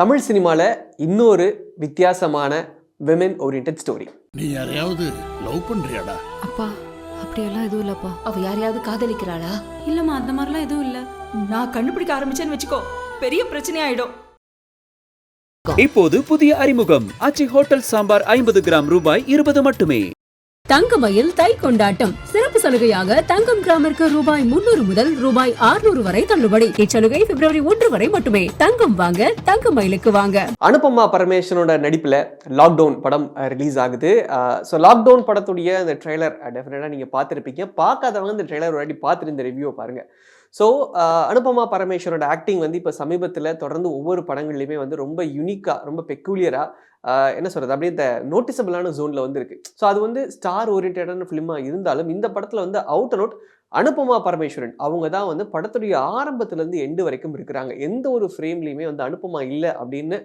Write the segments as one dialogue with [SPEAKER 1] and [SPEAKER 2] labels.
[SPEAKER 1] தமிழ் சினிமால இன்னொரு வித்தியாசமான விமென் ஓரியன்டட் ஸ்டோரி.
[SPEAKER 2] நீ யாரையாவது லவ் பண்றியாடா?
[SPEAKER 3] அப்பா அப்படியெல்லாம் எதுவும் இல்லப்பா.
[SPEAKER 4] அவ யாரையாவது காதலிக்கிறாளா?
[SPEAKER 3] இல்லம்மா, அந்த மாதிரிலாம் எதுவும் இல்ல.
[SPEAKER 5] நான் கண்டுபிடிக்க ஆரம்பிச்சேன்னு வச்சுக்கோ, பெரிய பிரச்சனை ஆயிடும்.
[SPEAKER 6] இப்போது புதிய அறிமுகம் ஆச்சி ஹோட்டல் சாம்பார் 50 கிராம் ரூபாய் 20 மட்டுமே.
[SPEAKER 7] தங்கமயில் தை கொண்டாட்டம் சிறப்பு சலுகையாக தங்கம் கிராமிற்கு ரூபாய் 300 முதல் ரூபாய் 600 வரை தள்ளுபடி. இச்சலுகை பிப்ரவரி 1 வரை மட்டுமே. தங்கம் வாங்க தங்கமயிலுக்கு வாங்க.
[SPEAKER 1] அனுபமா பரமேஸ்வரனோட நடிப்புல லாக்டவுன் படம் ரிலீஸ் ஆகுது. ஸோ லாக்டவுன் படத்துடைய இந்த ட்ரெய்லர் டெஃபினட்டா நீங்க பார்த்துருப்பீங்க. பார்க்காதவங்க இந்த ட்ரெய்லர் ஒரு வாட்டி பார்த்துட்டு இந்த ரிவ்யூவை பாருங்க. ஸோ அனுபமா பரமேஸ்வரோட ஆக்டிங் வந்து இப்போ சமீபத்தில் தொடர்ந்து ஒவ்வொரு படங்கள்லையுமே வந்து ரொம்ப யூனிக்காக, ரொம்ப பெக்குலியராக, என்ன சொல்கிறது, அப்படியே இந்த நோட்டிசபிளான ஜோனில் வந்து இருக்குது. ஸோ அது வந்து ஸ்டார் ஓரியன்டான ஃபிலிமாக இருந்தாலும் இந்த படத்தில் வந்து out and out Anupama Parameswaran அவங்க தான் வந்து படத்துடைய ஆரம்பத்துலேருந்து எண்டு வரைக்கும் இருக்கிறாங்க. எந்த ஒரு ஃப்ரேம்லேயுமே வந்து அனுபமா இல்லை அப்படின்னு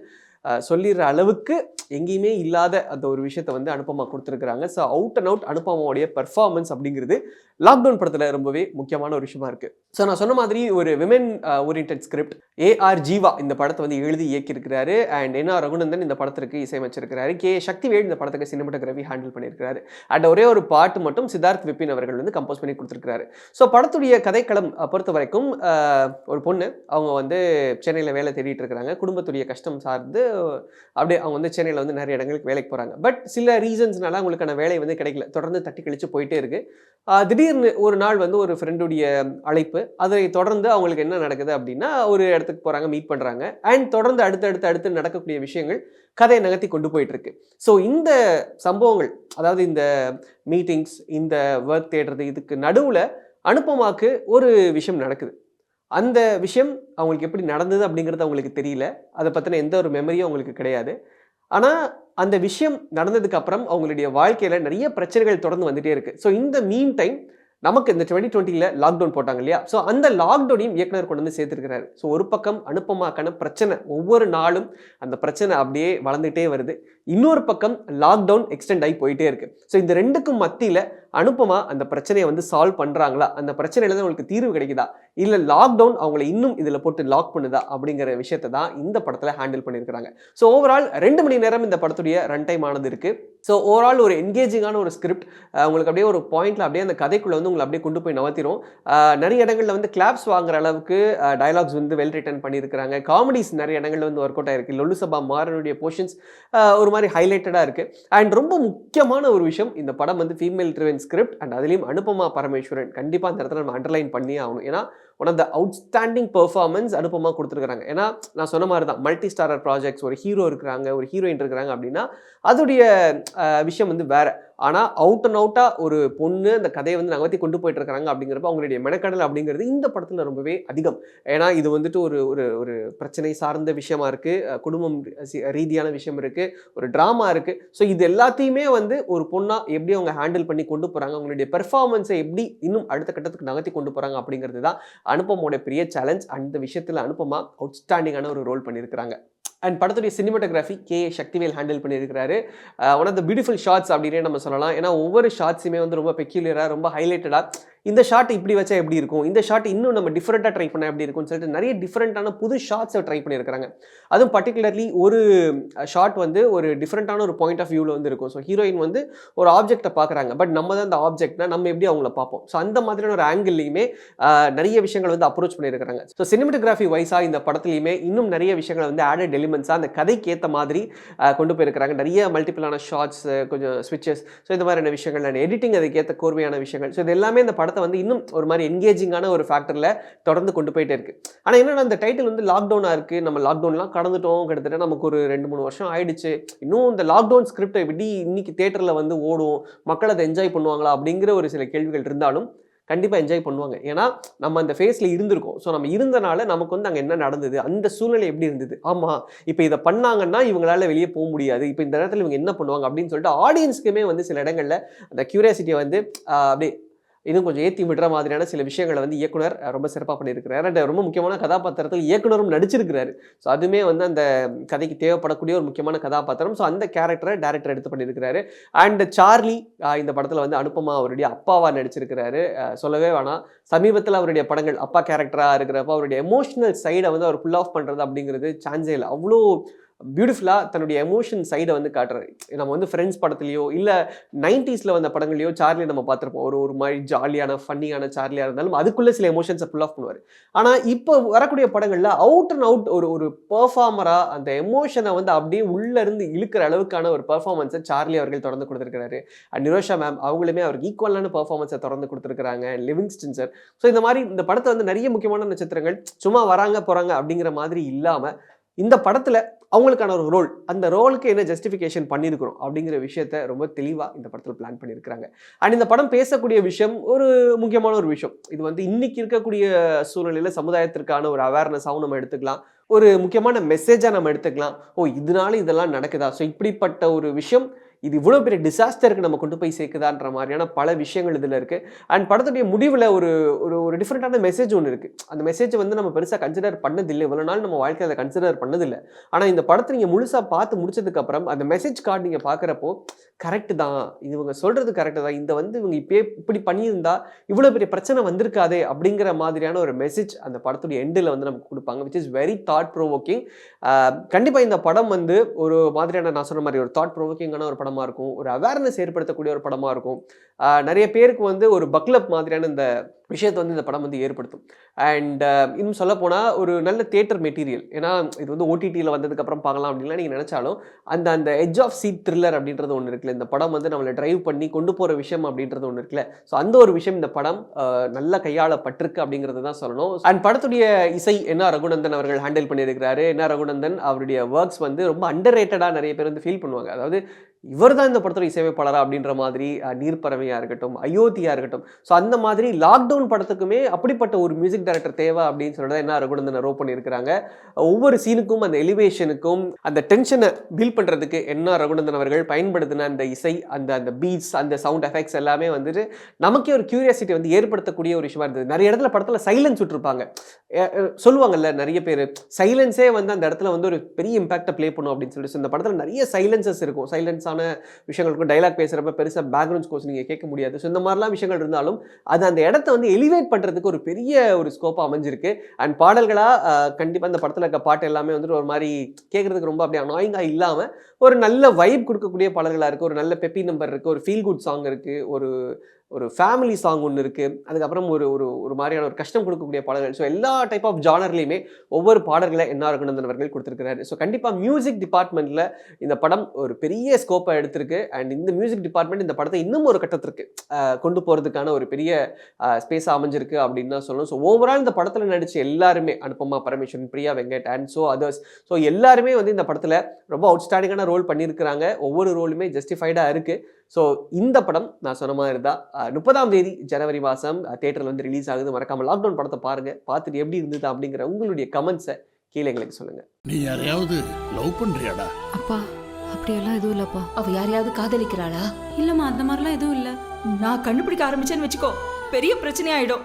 [SPEAKER 1] சொல்லிடுற அளவுக்கு எங்கேயுமே இல்லாத அந்த ஒரு விஷயத்த வந்து அனுபமா கொடுத்துருக்குறாங்க. ஸோ அவுட் அண்ட் அவுட் அனுபமாவுடைய பெர்ஃபார்மன்ஸ் அப்படிங்கிறது லாக்டவுன் படத்தில் ரொம்பவே முக்கியமான ஒரு விஷயமா இருக்குது. ஸோ நான் சொன்ன மாதிரி ஒரு women oriented script AR Jeeva இந்த படத்தை வந்து எழுதி இயக்கியிருக்கிறாரு. அண்ட் என்ஆர் ரகுநந்தன் இந்த படத்திற்கு இசையமைச்சிருக்கிறாரு. கே சக்திவேல் இந்த படத்துக்கு சினிமாட்டோகிராஃபி ஹேண்டில் பண்ணியிருக்கிறாரு. அண்ட் ஒரே ஒரு பாட்டு மட்டும் சித்தார்த் விபின் அவர்கள் வந்து கம்போஸ் பண்ணி கொடுத்துருக்காரு. ஸோ படத்துடைய கதைக்களம் பொறுத்த வரைக்கும் ஒரு பொண்ணு அவங்க வந்து சென்னையில் வேலை தேடிட்டு இருக்கிறாங்க. குடும்பத்துடைய கஷ்டம் சார்ந்து அப்படியே அவங்க வந்து சென்னையில் வந்து நிறைய இடங்களுக்கு வேலைக்கு போகிறாங்க. பட் சில ரீசன்ஸ்னால அவங்களுக்கான வேலை வந்து கிடைக்கல. தொடர்ந்து தட்டி கழிச்சு போயிட்டே இருக்கு. திடீர்னு ஒரு நாள் வந்து ஒரு ஃப்ரெண்டுடைய அழைப்பு, அதை தொடர்ந்து அவங்களுக்கு என்ன நடக்குது அப்படின்னா ஒரு இடத்துக்கு போகிறாங்க, மீட் பண்ணுறாங்க. அண்ட் தொடர்ந்து அடுத்து நடக்கக்கூடிய விஷயங்கள் கதையை நகர்த்தி கொண்டு போயிட்டு இருக்கு. ஸோ இந்த சம்பவங்கள், அதாவது இந்த மீட்டிங்ஸ், இந்த ஒர்க் தேடுறது, இதுக்கு நடுவில் அனுபமாக்கு ஒரு விஷயம் நடக்குது. அந்த விஷயம் அவங்களுக்கு எப்படி நடந்தது அப்படிங்கிறது அவங்களுக்கு தெரியல. அதை பற்றின எந்த ஒரு மெமரியும் அவங்களுக்கு கிடையாது. ஆனால் அந்த விஷயம் நடந்ததுக்கு அப்புறம் அவங்களுடைய வாழ்க்கையில் நிறைய பிரச்சனைகள் தொடர்ந்து வந்துட்டே இருக்கு. ஸோ இந்த மீன் டைம் நமக்கு இந்த 2020 லாக்டவுன் போட்டாங்க இல்லையா? ஸோ அந்த லாக்டவுனையும் இயக்குனர் கொண்டு வந்து சேர்த்துருக்கிறாரு. ஸோ ஒரு பக்கம் அனுபமாக்கான பிரச்சனை, ஒவ்வொரு நாளும் அந்த பிரச்சனை அப்படியே வளர்ந்துட்டே வருது. இன்னொரு பக்கம் லாக்டவுன் எக்ஸ்டெண்ட் ஆகி போயிட்டே இருக்கு. ஸோ இந்த ரெண்டுக்கும் மத்தியில் அனுபமா அந்த பிரச்சனையை வந்து சால்வ் பண்ணுறாங்களா, அந்த பிரச்சனையில தான் அவங்களுக்கு தீர்வு கிடைக்குதா, இல்லை லாக்டவுன் அவங்களை இன்னும் இதில் போட்டு லாக் பண்ணுதா அப்படிங்கிற விஷயத்தை தான் இந்த படத்தில் ஹேண்டில் பண்ணியிருக்கிறாங்க. ஸோ ஓவரால் 2 மணி நேரம் இந்த படத்துடைய ரன் டைம் ஆனது இருக்கு. ஸோ ஓவரால் ஒரு என்கேஜிங்கான ஒரு ஸ்கிரிப்ட் உங்களுக்கு அப்படியே ஒரு பாயிண்ட்ல அப்படியே அந்த கதைக்குள்ள வந்து உங்களை அப்படியே கொண்டு போய் நவத்திரும். நிறைய இடங்கள்ல வந்து கிளாப்ஸ் வாங்குற அளவுக்கு டயலாக்ஸ் வந்து வெல் ரிட்டன் பண்ணியிருக்கிறாங்க. காமெடிஸ் நிறைய இடங்கள்ல வந்து ஒர்க் அவுட் ஆயிருக்கு. லொல்லு சபா மாறனுடைய போர்ஷன்ஸ் ஒரு மாதிரி ஹைலைட்டடா இருக்கு. அண்ட் ரொம்ப முக்கியமான ஒரு விஷயம், இந்த படம் வந்து ஃபீமேல் ட்ரிவன் ஸ்கிரிப்ட். அண்ட் அதுலேயும் அனுபமா பரமேஸ்வரன் கண்டிப்பாக அந்த இடத்துல நம்ம அண்டர்லைன் பண்ணியே ஆகணும். ஏன்னா one of the outstanding performance Anupama கொடுத்துருக்காங்க. ஏன்னா நான் சொன்ன மாதிரி தான், மல்டி ஸ்டாரர் ப்ராஜெக்ட்ஸ், ஒரு ஹீரோ இருக்கிறாங்க, ஒரு ஹீரோயின் இருக்கிறாங்க அப்படின்னா அதோடைய விஷயம் வந்து வேற. ஆனால் அவுட் அண்ட் அவுட்டாக ஒரு பொண்ணு அந்த கதையை வந்து நகர்த்தி கொண்டு போயிட்டு இருக்காங்க அப்படிங்கிறப்ப அவங்களுடைய மெனக்கடல் அப்படிங்கிறது இந்த படத்தில் ரொம்பவே அதிகம். ஏன்னா இது வந்துட்டு ஒரு ஒரு ஒரு பிரச்சனை சார்ந்த விஷயமா இருக்கு, குடும்பம் ரீதியான விஷயம் இருக்கு, ஒரு ட்ராமா இருக்கு. ஸோ இது எல்லாத்தையுமே வந்து ஒரு பொண்ணா எப்படி அவங்க ஹேண்டில் பண்ணி கொண்டு போறாங்க, அவங்களுடைய பெர்ஃபார்மன்ஸை எப்படி இன்னும் அடுத்த கட்டத்துக்கு நகர்த்தி கொண்டு போறாங்க அப்படிங்கிறது தான் அனுபமோட பெரிய சேலஞ்ச். அந்த விஷயத்தில் அனுபமா அவுட்ஸ்டாண்டிங்கான ஒரு ரோல் பண்ணியிருக்கிறாங்க. அண்ட் படத்துடைய சினிமாட்டோகிராஃபி கே சக்திவேல் ஹேண்டில் பண்ணியிருக்கிறாரு. One of the beautiful shots அப்படின்னே நம்ம சொல்லலாம். ஏன்னா ஒவ்வொரு ஷாட்ஸுமே வந்து ரொம்ப பெக்யூலியராக, ரொம்ப ஹைலைட்டடாக, இந்த ஷாட் இப்படி வச்சா எப்படி இருக்கும், இந்த ஷாட் இன்னும் நம்ம டிஃப்ரெண்ட்டாக ட்ரை பண்ண எப்படி இருக்கும்னு சொல்லிட்டு நிறைய டிஃப்ரெண்ட்டான புது ஷாட்ஸை ட்ரை பண்ணியிருக்கிறாங்க. அதுவும் பர்டிகுலர்லி ஒரு ஷாட் வந்து ஒரு டிஃப்ரெண்ட்டான ஒரு பாயிண்ட் ஆஃப் வியூவில் வந்து இருக்கும். ஸோ ஹீரோயின் வந்து ஒரு ஆப்ஜெக்டை பார்க்குறாங்க, பட் நம்ம தான் அந்த ஆப்ஜெக்ட்னா நம்ம எப்படி அவங்கள பார்ப்போம். ஸோ அந்த மாதிரியான ஒரு ஆங்கிள்லையுமே நிறைய விஷயங்கள் வந்து அப்ரோச் பண்ணியிருக்கிறாங்க. ஸோ சினிமாட்டோகிராஃபி வைஸாக இந்த படத்துலையுமே இன்னும் நிறைய விஷயங்களை வந்து ஆடட் எலிமெண்ட்ஸாக அந்த கதைக்கு ஏற்ற மாதிரி கொண்டு போயிருக்கிறாங்க. நிறைய மல்டிபிளான ஷார்ட்ஸ், கொஞ்சம் ஸ்விட்சஸ், ஸோ இந்த மாதிரியான விஷயங்கள், அண்ட் எடிட்டிங் அதுக்கு ஏற்ற கோர்வையான விஷயங்கள். ஸோ இது எல்லாமே இந்த படத்தை வந்து இன்னும் ஒரு மாதிரி என்கேஜிங்கான ஒரு ஃபேக்டரில் தொடர்ந்து கொண்டு போயிட்டே இருக்கு. ஆனால் என்னன்னா அந்த டைட்டில் வந்து லாக்டவுனாக இருக்குது. நம்ம லாக்டவுன்லாம் கடந்துட்டோம், கிட்டத்தட்ட நமக்கு ஒரு 2-3 வருஷம் ஆயிடுச்சு. இன்னும் இந்த லாக்டவுன் ஸ்கிரிப்டை எப்படி இன்னைக்கு தியேட்டரில் வந்து ஓடும், மக்கள் அதை என்ஜாய் பண்ணுவாங்களா அப்படிங்கிற ஒரு சில கேள்விகள் இருந்தாலும் கண்டிப்பாக என்ஜாய் பண்ணுவாங்க. ஏன்னா நம்ம அந்த ஃபேஸில் இருந்திருக்கோம். ஸோ நம்ம இருந்தனால நமக்கு வந்து அங்கே என்ன நடந்தது, அந்த சூழ்நிலை எப்படி இருந்தது, ஆமாம் இப்போ இதை பண்ணாங்கன்னா இவங்களால வெளியே போக முடியாது, இப்போ இந்த நேரத்தில் இவங்க என்ன பண்ணுவாங்க அப்படின்னு சொல்லிட்டு ஆடியன்ஸ்க்குமே வந்து சில இடங்களில் அந்த கியூரியாசிட்டியை வந்து அப்படியே இன்னும் கொஞ்சம் ஏற்றி விடுற மாதிரியான சில விஷயங்களை வந்து இயக்குனர் ரொம்ப சிறப்பாக பண்ணியிருக்கிறாரு. அண்ட் ரொம்ப முக்கியமான கதாபாத்திரத்தில் இயக்குனரும் நடிச்சிருக்கிறாரு. ஸோ அதுவுமே வந்து அந்த கதைக்கு தேவைப்படக்கூடிய ஒரு முக்கியமான கதாபாத்திரம். ஸோ அந்த கேரக்டரை டேரக்டர் எடுத்து பண்ணியிருக்கிறாரு. அண்ட் சார்லி இந்த படத்தில் வந்து அனுபமா அவருடைய அப்பாவாக நடிச்சிருக்கிறாரு. சொல்லவே வேணாம், சமீபத்தில் அவருடைய படங்கள் அப்பா கேரக்டராக இருக்கிறப்ப அவருடைய எமோஷனல் சைடை வந்து அவர் புல் ஆஃப் பண்ணுறது அப்படிங்கிறது சான்ஸே இல்லை. அவ்வளோ பியூட்டிஃபுல்லாக தன்னுடைய எமோஷன் சைடை வந்து காட்டுறாரு. நம்ம வந்து ஃப்ரெண்ட்ஸ் படத்துலையோ இல்லை 90s வந்த படங்களையோ சார்லி நம்ம பார்த்துருப்போம். ஒரு மாதிரி ஜாலியான ஃபன்னியான சார்லியாக இருந்தாலும் அதுக்குள்ளே சில எமோஷன்ஸை புல் ஆஃப் பண்ணுவார். ஆனால் இப்போ வரக்கூடிய படங்களில் அவுட் அண்ட் அவுட் ஒரு பெர்ஃபார்மராக அந்த எமோஷனை வந்து அப்படியே உள்ளேருந்து இழுக்கிற அளவுக்கான ஒரு பெர்ஃபார்மன்ஸை சார்லி அவர்கள் தொடர்ந்து கொடுத்துருக்கிறாரு. அண்ட் நிரோஷா மேம் அவங்களுமே அவருக்கு ஈக்குவலான பெர்ஃபார்மன்ஸை தொடர்ந்து கொடுத்துருக்காங்க. Livingston sir. ஸோ இந்த மாதிரி இந்த படத்தை வந்து நிறைய முக்கியமான நட்சத்திரங்கள் சும்மா வராங்க போகிறாங்க அப்படிங்கிற மாதிரி இல்லாமல் இந்த படத்தில் அவங்களுக்கான ஒரு ரோல், அந்த ரோலுக்கு என்ன ஜஸ்டிஃபிகேஷன் பண்ணியிருக்கிறோம் அப்படிங்கிற விஷயத்த ரொம்ப தெளிவாக இந்த படத்தில் பிளான் பண்ணியிருக்கிறாங்க. அண்ட் இந்த படம் பேசக்கூடிய விஷயம் ஒரு முக்கியமான ஒரு விஷயம். இது வந்து இன்னைக்கு இருக்கக்கூடிய சூழ்நிலையில் சமுதாயத்திற்கான ஒரு அவேர்னஸாகவும் நம்ம எடுத்துக்கலாம், ஒரு முக்கியமான மெசேஜாக நம்ம எடுத்துக்கலாம். இதனால இதெல்லாம் நடக்குதா, ஸோ இப்படிப்பட்ட ஒரு விஷயம் இது இவ்வளோ பெரிய டிசாஸ்டருக்கு நம்ம கொண்டு போய் சேர்க்குதான்ற மாதிரியான பல விஷயங்கள் இதில் இருக்குது. அண்ட் படத்துடைய முடிவில் ஒரு ஒரு டிஃப்ரெண்ட்டான மெசேஜ் ஒன்று இருக்குது. அந்த மெசேஜை வந்து நம்ம பெருசாக கன்சிடர் பண்ணதில்லை, இவ்வளோ நாள் நம்ம வாழ்க்கையை அதை கன்சிடர் பண்ணதில்லை. ஆனால் இந்த படத்தை நீங்கள் முழுசாக பார்த்து முடிச்சதுக்கப்புறம் அந்த மெசேஜ் கார்டு நீங்கள் பார்க்குறப்போ கரெக்டு தான், இவங்க சொல்கிறது கரெக்டு தான், இந்த வந்து இவங்க இப்படி பண்ணியிருந்தா இவ்வளோ பெரிய பிரச்சனை வந்திருக்காதே அப்படிங்கிற மாதிரியான ஒரு மெசேஜ் அந்த படத்துடைய எண்டில் வந்து நமக்கு கொடுப்பாங்க, which is very thought provoking. கண்டிப்பாக இந்த படம் வந்து ஒரு மாதிரியான நான் சொன்ன மாதிரி ஒரு தாட் ப்ரோவோக்கிங்கான ஒரு படமாக இருக்கும், ஒரு அவேர்னஸ் ஏற்படுத்தக்கூடிய ஒரு படமாக இருக்கும். நிறைய பேருக்கு வந்து ஒரு பக்லப் மாதிரியான இந்த விஷயத்தை வந்து இந்த படம் வந்து ஏற்படுத்தும். அண்ட் இன்னும் சொல்ல போனால் ஒரு நல்ல தியேட்டர் மெட்டீரியல். ஏன்னா இது வந்து ஓடிடியில் வந்ததுக்கப்புறம் பார்க்கலாம் அப்படின்லாம் நீங்கள் நினச்சாலும் அந்த எட்ஜ் ஆஃப் சீட் த்ரில்லர் அப்படின்றது ஒன்று இருக்குல்ல, இந்த படம் வந்து நம்மளை டிரைவ் பண்ணி கொண்டு போகிற விஷயம் அப்படின்றது ஒன்று இருக்குல்ல, ஸோ அந்த ஒரு விஷயம் இந்த படம் நல்லா கையாளப்பட்டிருக்கு அப்படிங்கிறது தான் சொல்லணும். அண்ட் படத்துடைய இசை என்ஆர் ரகுநந்தன் அவர்கள் ஹேண்டில் பண்ணியிருக்கிறாரு. என்ஆர் ரகுநந்தன் அவருடைய ஒர்க்ஸ் வந்து ரொம்ப அண்டர் ரேட்டடாக நிறைய பேர் வந்து ஃபீல் பண்ணுவாங்க. அதாவது இவர் தான் இந்த படத்தோட இசையமைப்பாளரா அப்படின்ற மாதிரி, நீர்ப்பறவையாக இருக்கட்டும், அயோத்தியாக இருக்கட்டும், ஸோ அந்த மாதிரி லாக்டவுன் படத்துக்குமே அப்படிப்பட்ட ஒரு மியூசிக் டைரக்டர் தேவை அப்படின்னு சொல்லிட்டு என்ன ரகுநந்தன் ரோப் பண்ணியிருக்கிறாங்க. ஒவ்வொரு சீனுக்கும் அந்த எலிவேஷனுக்கும் அந்த டென்ஷனை பில் பண்ணுறதுக்கு என்ன ரகுநந்தன் அவர்கள் பயன்படுத்தின அந்த இசை, அந்த பீட்ஸ், அந்த சவுண்ட் எஃபெக்ட்ஸ் எல்லாமே வந்துட்டு நமக்கே ஒரு கியூரியாசிட்டி வந்து ஏற்படுத்தக்கூடிய ஒரு விஷயமா இருந்தது. நிறைய இடத்துல படத்தில் சைலன்ஸ் விட்டுருப்பாங்க, சொல்லுவாங்கல்ல நிறைய பேர், சைலன்ஸே வந்து அந்த இடத்துல வந்து ஒரு பெரிய இம்பாக்டை ப்ளே பண்ணும் அப்படின்னு சொல்லிட்டு. இந்த படத்தில் நிறைய சைலன்சஸ் இருக்கும், சைலன்ஸான விஷயங்களுக்கும் டைலாக் பேசுகிறப்ப பெருசாக பேக்ரவுண்ட் ஸ்கோர்ஸ் நீங்கள் கேட்க முடியாது. ஸோ இந்த மாதிரிலாம் விஷயங்கள் இருந்தாலும் அது அந்த இடத்த வந்து எலிவேட் பண்ணுறதுக்கு ஒரு பெரிய ஒரு ஸ்கோப்பாக அமைஞ்சிருக்கு. அண்ட் பாடல்களாக கண்டிப்பாக இந்த படத்தில் இருக்க பாட்டு எல்லாமே வந்துட்டு ஒரு மாதிரி கேட்குறதுக்கு ரொம்ப அப்படியே அனாயிங்காக இல்லாமல் ஒரு நல்ல வைப் கொடுக்கக்கூடிய பாடல்களாக இருக்குது. ஒரு நல்ல பெப்பி நம்பர் இருக்குது, ஒரு ஃபீல் குட் சாங் இருக்குது, ஒரு ஃபேமிலி சாங் ஒன்று இருக்குது, அதுக்கப்புறம் ஒரு மாதிரியான ஒரு கஷ்டம் கொடுக்கக்கூடிய பாடல்கள். ஸோ எல்லா டைப் ஆஃப் ஜானர்லையுமே ஒவ்வொரு பாடல்களை என்ஆர் ரகுநந்தன் அவர்கள் கொடுத்துருக்கிறாரு. ஸோ கண்டிப்பாக மியூசிக் டிபார்ட்மெண்ட்டில் இந்த படம் ஒரு பெரிய ஸ்கோப்பை எடுத்திருக்கு. அண்ட் இந்த மியூசிக் டிபார்ட்மெண்ட் இந்த படத்தை இன்னும் ஒரு கட்டத்திற்கு கொண்டு போகிறதுக்கான ஒரு பெரிய ஸ்பேஸாக அமைஞ்சிருக்கு அப்படின்னு தான் சொல்லணும். ஸோ ஓவரால் இந்த படத்தில் நடித்த எல்லாருமே, Anupama Parameswaran, Priya Venkat and so others, so எல்லாருமே வந்து இந்த படத்தில் ரொம்ப அவுட்ஸ்டாண்டிங்கான ரோல் பண்ணியிருக்கிறாங்க. ஒவ்வொரு ரோலுமே ஜஸ்டிஃபைடாக இருக்குது. ஸோ இந்த படம் நான் சொன்ன மாதிரி தான் 30ஆம் தேதி ஜனவரி மாதம் தியேட்டரில் வந்து ரிலீஸ் ஆகுது. மறக்காமல் லாக்டவுன் படத்தை பாருங்கள், பார்த்துட்டு எப்படி இருந்தது அப்படிங்கிற உங்களுடைய கமெண்ட்ஸை கீழே எங்களுக்கு சொல்லுங்கள்.
[SPEAKER 2] நீ யாரையாவது லவ் பண்றியாடா?
[SPEAKER 3] அப்பா அப்படியெல்லாம் எதுவும் இல்லப்பா.
[SPEAKER 4] அவ யாரையாவது காதலிக்கிறாளா?
[SPEAKER 3] இல்லம்மா, அந்த மாதிரிலாம் எதுவும் இல்லை.
[SPEAKER 5] நான் கண்டுபிடிக்க ஆரம்பிச்சேன்னு வச்சுக்கோ, பெரிய பிரச்சனை ஆயிடும்.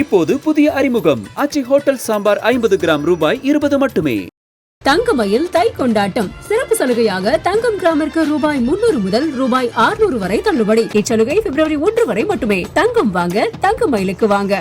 [SPEAKER 6] இப்போது புதிய அறிமுகம் ஆச்சி ஹோட்டல் சாம்பார் 50 கிராம் ரூபாய் 20 மட்டுமே.
[SPEAKER 7] தங்கமயில் தை கொண்டாட்டம் சிறப்பு சலுகையாக தங்கம் கிராமிற்கு ரூபாய் 300 முதல் ரூபாய் 600 வரை தள்ளுபடி. இச்சலுகை பிப்ரவரி 1 வரை மட்டுமே. தங்கம் வாங்க தங்கமயிலுக்கு வாங்க.